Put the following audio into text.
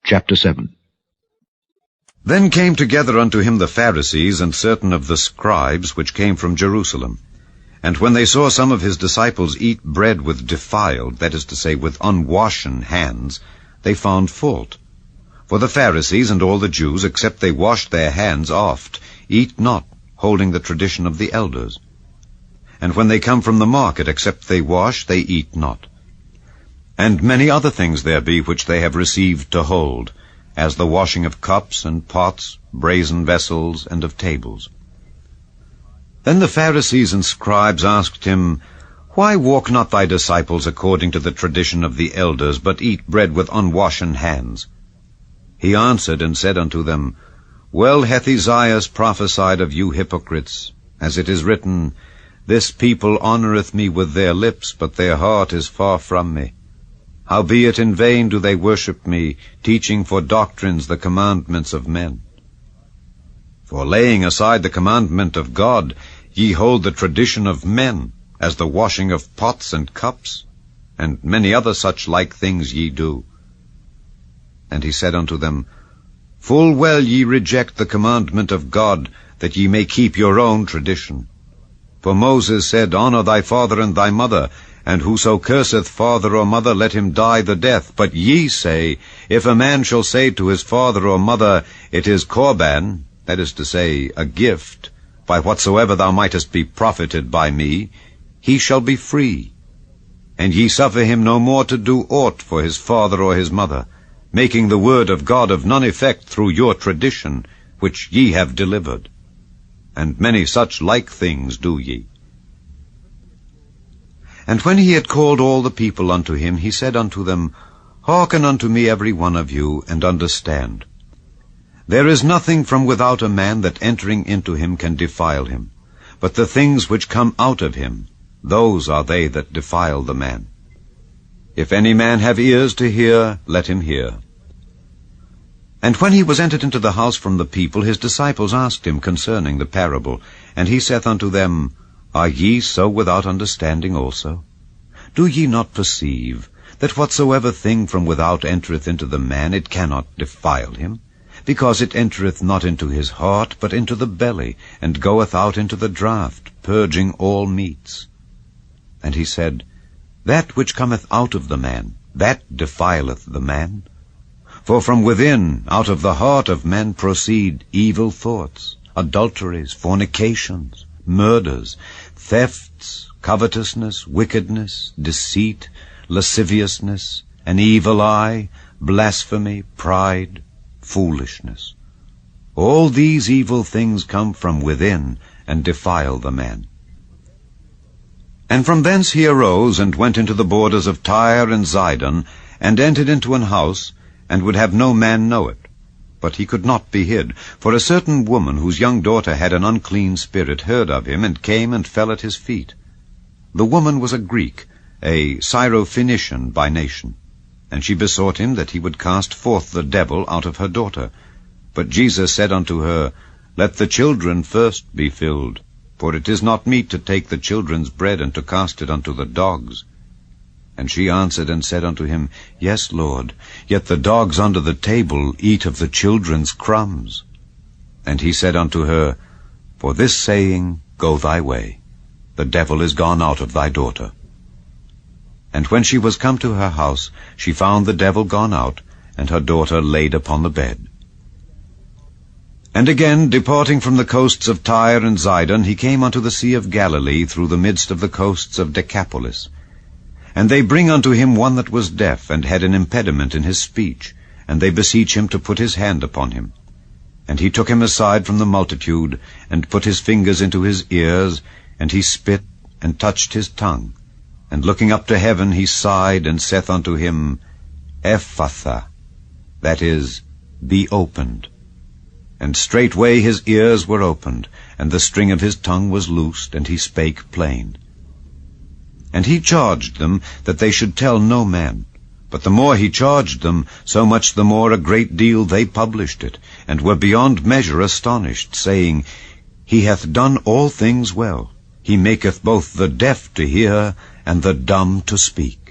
Chapter 7. Then came together unto him the Pharisees and certain of the scribes which came from Jerusalem. And when they saw some of his disciples eat bread with defiled, that is to say, with unwashen hands, they found fault. For the Pharisees and all the Jews, except they wash their hands oft, eat not, holding the tradition of the elders. And when they come from the market, except they wash, they eat not. And many other things there be which they have received to hold, as the washing of cups and pots, brazen vessels, and of tables. Then the Pharisees and scribes asked him, Why walk not thy disciples according to the tradition of the elders, but eat bread with unwashen hands? He answered and said unto them, Well hath Isaiah prophesied of you hypocrites, as it is written, This people honoureth me with their lips, but their heart is far from me. Howbeit in vain do they worship me, teaching for doctrines the commandments of men. For laying aside the commandment of God, ye hold the tradition of men, as the washing of pots and cups, and many other such like things ye do. And he said unto them, Full well ye reject the commandment of God, that ye may keep your own tradition. For Moses said, Honour thy father and thy mother, and whoso curseth father or mother, let him die the death. But ye say, If a man shall say to his father or mother, It is korban, that is to say, a gift, by whatsoever thou mightest be profited by me, he shall be free. And ye suffer him no more to do aught for his father or his mother, making the word of God of none effect through your tradition, which ye have delivered. And many such like things do ye. And when he had called all the people unto him, he said unto them, Hearken unto me every one of you, and understand. There is nothing from without a man that entering into him can defile him, but the things which come out of him, those are they that defile the man. If any man have ears to hear, let him hear. And when he was entered into the house from the people, his disciples asked him concerning the parable. And he saith unto them, Are ye so without understanding also? Do ye not perceive that whatsoever thing from without entereth into the man, it cannot defile him? Because it entereth not into his heart, but into the belly, and goeth out into the draught, purging all meats. And he said, That which cometh out of the man, that defileth the man. For from within, out of the heart of men proceed evil thoughts, adulteries, fornications, murders, thefts, covetousness, wickedness, deceit, lasciviousness, an evil eye, blasphemy, pride, foolishness. All these evil things come from within, and defile the man. And from thence he arose, and went into the borders of Tyre and Zidon, and entered into an house, and would have no man know it. But he could not be hid. For a certain woman, whose young daughter had an unclean spirit, heard of him, and came and fell at his feet. The woman was a Greek, a SYROPHOENICIan by nation. And she besought him that he would cast forth the devil out of her daughter. But Jesus said unto her, Let the children first be filled, for it is not meet to take the children's bread and to cast it unto the dogs. And she answered and said unto him, Yes, Lord, yet the dogs under the table eat of the children's crumbs. And he said unto her, For this saying, go thy way. The devil is gone out of thy daughter. And when she was come to her house, she found the devil gone out, and her daughter laid upon the bed. And again, departing from the coasts of Tyre and Zidon, he came unto the sea of Galilee through the midst of the coasts of Decapolis. And they bring unto him one that was deaf, and had an impediment in his speech, and they beseech him to put his hand upon him. And he took him aside from the multitude, and put his fingers into his ears, and he spit, and touched his tongue. And looking up to heaven, he sighed, and saith unto him, Ephphatha, that is, be opened. And straightway his ears were opened, and the string of his tongue was loosed, and he spake plain. And he charged them that they should tell no man. But the more he charged them, so much the more a great deal they published it, and were beyond measure astonished, saying, He hath done all things well. He maketh both the deaf to hear, and the dumb to speak.